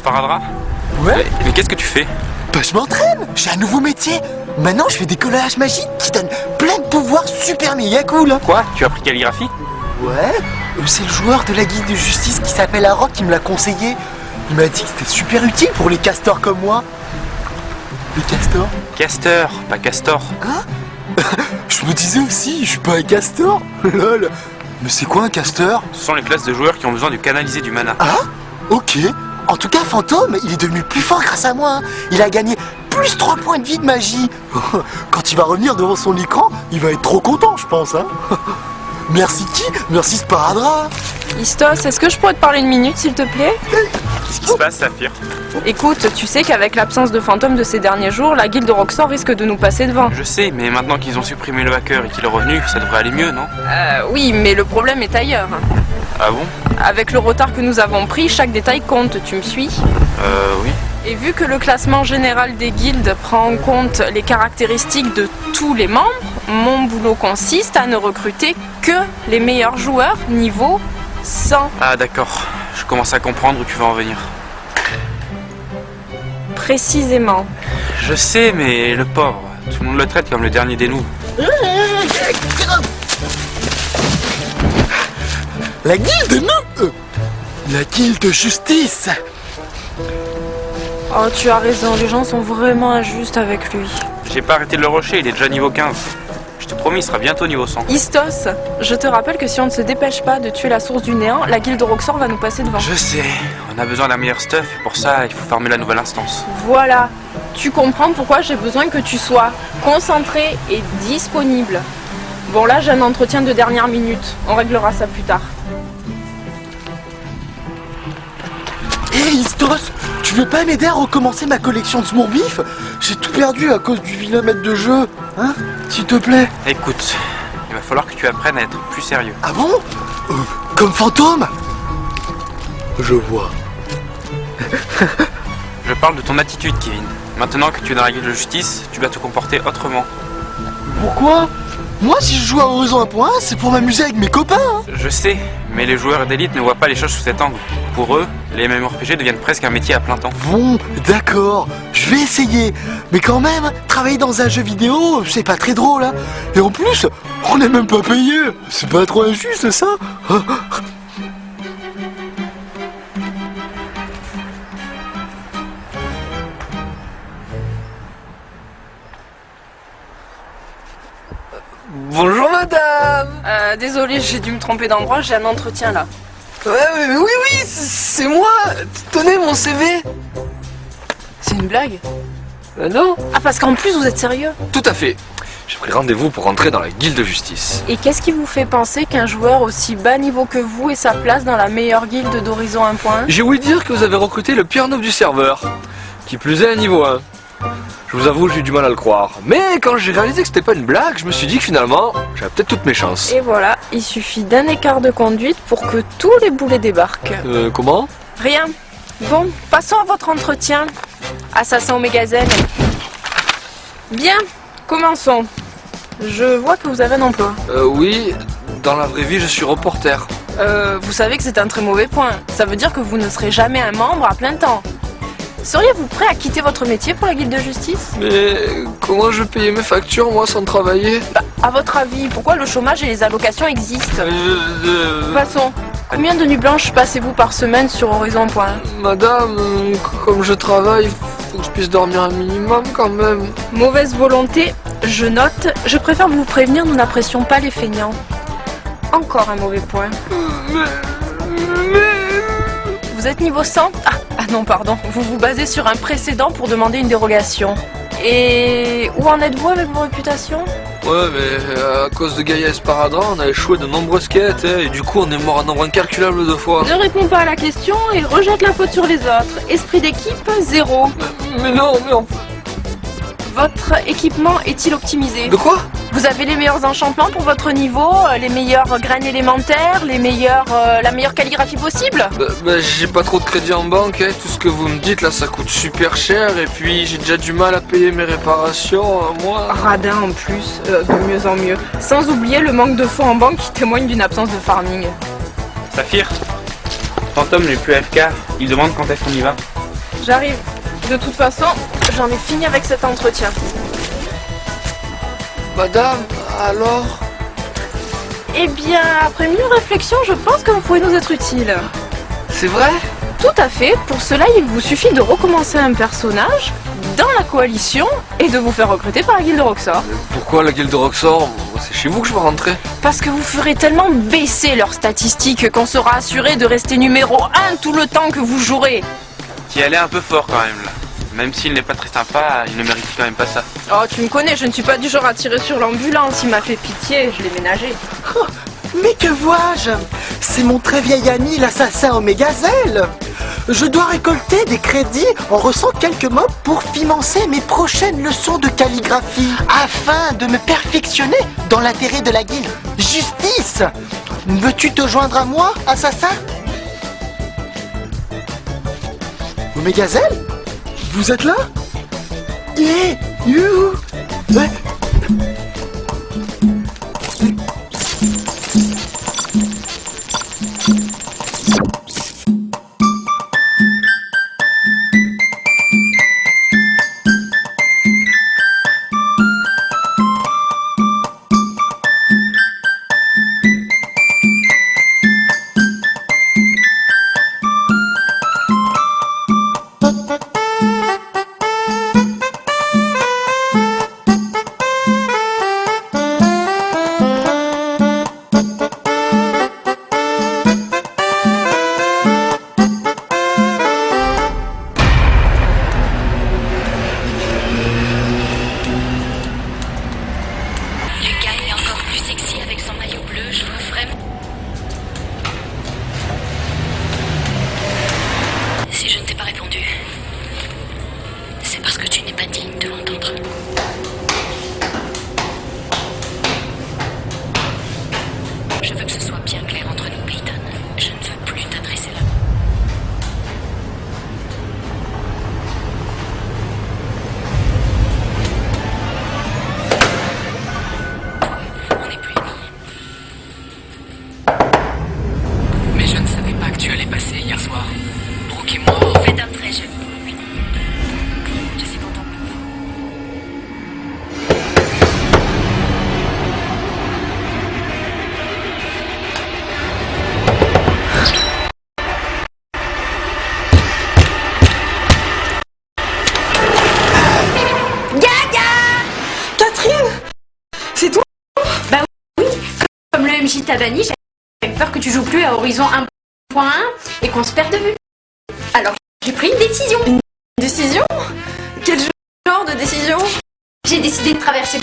sparadrap? Ouais. Mais qu'est-ce que tu fais? Bah je m'entraîne, j'ai un nouveau métier. Maintenant je fais des collages magiques qui donnent plein de pouvoirs super méga cool. Quoi? Tu as appris calligraphie? Ouais, c'est le joueur de la guilde de justice qui s'appelle Harrock qui me l'a conseillé. Il m'a dit que c'était super utile pour les castors comme moi. Les castors? Castor, pas castor. Hein? Je me disais aussi, je suis pas un castor. Lol. Mais c'est quoi un castor? Ce sont les classes de joueurs qui ont besoin de canaliser du mana. Ah? Ok. En tout cas, Fantôme, il est devenu plus fort grâce à moi. Hein. Il a gagné plus 3 points de vie de magie. Quand il va revenir devant son écran, il va être trop content, je pense. Hein. Merci qui? Merci Sparadrap. Istos, est-ce que je pourrais te parler une minute, s'il te plaît? Qu'est-ce qui se passe, Saphir? Écoute, tu sais qu'avec l'absence de fantômes de ces derniers jours, la guilde Roxor risque de nous passer devant. Je sais, mais maintenant qu'ils ont supprimé le hacker et qu'il est revenu, ça devrait aller mieux, non? Oui, mais le problème est ailleurs. Ah bon? Avec le retard que nous avons pris, chaque détail compte, tu me suis? Oui. Et vu que le classement général des guildes prend en compte les caractéristiques de tous les membres, mon boulot consiste à ne recruter que les meilleurs joueurs niveau 100. Ah d'accord, je commence à comprendre où tu vas en venir. Précisément. Je sais, mais le pauvre, tout le monde le traite comme le dernier des noobs. La guilde, non? La guilde justice. Oh, tu as raison, les gens sont vraiment injustes avec lui. J'ai pas arrêté de le rusher, il est déjà niveau 15. Je te promets, il sera bientôt niveau 100. Istos, je te rappelle que si on ne se dépêche pas de tuer la source du néant, la guilde Roxor va nous passer devant. Je sais, on a besoin d'un meilleur stuff et pour ça, il faut farmer la nouvelle instance. Voilà, tu comprends pourquoi j'ai besoin que tu sois concentré et disponible. Bon là, j'ai un entretien de dernière minute, on réglera ça plus tard. Hé Istos, tu veux pas m'aider à recommencer ma collection de Smourbif? J'ai tout perdu à cause du vilain maître de jeu, hein? S'il te plaît. Écoute, il va falloir que tu apprennes à être plus sérieux. Ah bon? Comme Fantôme? Je vois. Je parle de ton attitude, Kevin. Maintenant que tu es dans la guilde de justice, tu dois te comporter autrement. Pourquoi? Moi, si je joue à Horizon 1.1, c'est pour m'amuser avec mes copains. Hein. Je sais, mais les joueurs d'élite ne voient pas les choses sous cet angle. Pour eux, les MMORPG deviennent presque un métier à plein temps. Bon, d'accord, je vais essayer. Mais quand même, travailler dans un jeu vidéo, c'est pas très drôle. Hein. Et en plus, on n'est même pas payé. C'est pas trop injuste, ça? Bonjour madame. Désolé, j'ai dû me tromper d'endroit, j'ai un entretien là. Oui, c'est moi. Tenez mon CV. C'est une blague? Non. Ah, parce qu'en plus vous êtes sérieux? Tout à fait. J'ai pris rendez-vous pour entrer dans la guilde de justice. Et qu'est-ce qui vous fait penser qu'un joueur aussi bas niveau que vous ait sa place dans la meilleure guilde d'Horizon 1.1? J'ai ouï dire que vous avez recruté le pire noob du serveur. Qui plus est à niveau 1. Je vous avoue, j'ai eu du mal à le croire. Mais quand j'ai réalisé que c'était pas une blague, je me suis dit que finalement, j'avais peut-être toutes mes chances. Et voilà, il suffit d'un écart de conduite pour que tous les boulets débarquent. Comment? Rien. Bon, passons à votre entretien. Assassin Omega Zen. Bien, commençons. Je vois que vous avez un emploi. Oui, dans la vraie vie, je suis reporter. Vous savez que c'est un très mauvais point. Ça veut dire que vous ne serez jamais un membre à plein temps. Seriez-vous prêt à quitter votre métier pour la guilde de justice? Mais comment je payer mes factures, moi, sans travailler? Bah, à votre avis, pourquoi le chômage et les allocations existent? Passons. Combien de nuits blanches passez-vous par semaine sur Horizon 1.1? Madame, comme je travaille, faut que je puisse dormir un minimum quand même. Mauvaise volonté, je note. Je préfère vous prévenir, nous n'apprécions pas les feignants. Encore un mauvais point. Vous êtes niveau 100? Ah non, pardon. Vous vous basez sur un précédent pour demander une dérogation. Et où en êtes-vous avec vos réputations? Ouais, mais à cause de Gaïa et Sparadrap, on a échoué de nombreuses quêtes, et du coup on est mort un nombre incalculable de fois. Ne réponds pas à la question et rejette la faute sur les autres. Esprit d'équipe, 0. Mais non, Votre équipement est-il optimisé? De quoi? Vous avez les meilleurs enchantements pour votre niveau, les meilleures graines élémentaires, la meilleure calligraphie possible? J'ai pas trop de crédit en banque, hein. Tout ce que vous me dites là ça coûte super cher, et puis j'ai déjà du mal à payer mes réparations, moi. Radin en plus, de mieux en mieux. Sans oublier le manque de fonds en banque qui témoigne d'une absence de farming. Saphir, Fantôme n'est plus AFK, il demande quand est-ce qu'on y va. J'arrive. De toute façon, j'en ai fini avec cet entretien. Madame, alors? Eh bien, après mûre réflexion, je pense que vous pouvez nous être utile. C'est vrai? Tout à fait. Pour cela, il vous suffit de recommencer un personnage dans la coalition et de vous faire recruter par la guilde Roxor. Pourquoi la guilde Roxor? C'est chez vous que je veux rentrer. Parce que vous ferez tellement baisser leurs statistiques qu'on sera assuré de rester numéro 1 tout le temps que vous jouerez. Qui allait un peu fort quand même là. Même s'il n'est pas très sympa, il ne mérite quand même pas ça. Oh, tu me connais, je ne suis pas du genre à tirer sur l'ambulance. Il m'a fait pitié, je l'ai ménagé. Oh, mais que vois-je? C'est mon très vieil ami l'assassin Omégazel. Je dois récolter des crédits en reçant quelques mobs pour financer mes prochaines leçons de calligraphie afin de me perfectionner dans l'intérêt de la guilde. Justice! Veux-tu te joindre à moi, assassin? Omégazel? Vous êtes là? Yeah! Youhou! Ouais. Si je ne t'ai pas répondu, c'est parce que tu n'es pas digne de l'entendre. Je veux que ce soit bien clair entre nous, Peyton. Je ne veux plus t'adresser la main. On n'est plus amis. Mais je ne savais pas que tu allais passer hier soir. Brooke et moi... Faites un très joli bruit. Je suis content pour vous. Catherine, c'est toi? Bah oui, comme le MJ t'a banni, j'avais peur que tu joues plus à Horizon 1.1 et qu'on se perde de vue. Alors j'ai pris une décision. Une décision? Quel genre de décision? J'ai décidé de traverser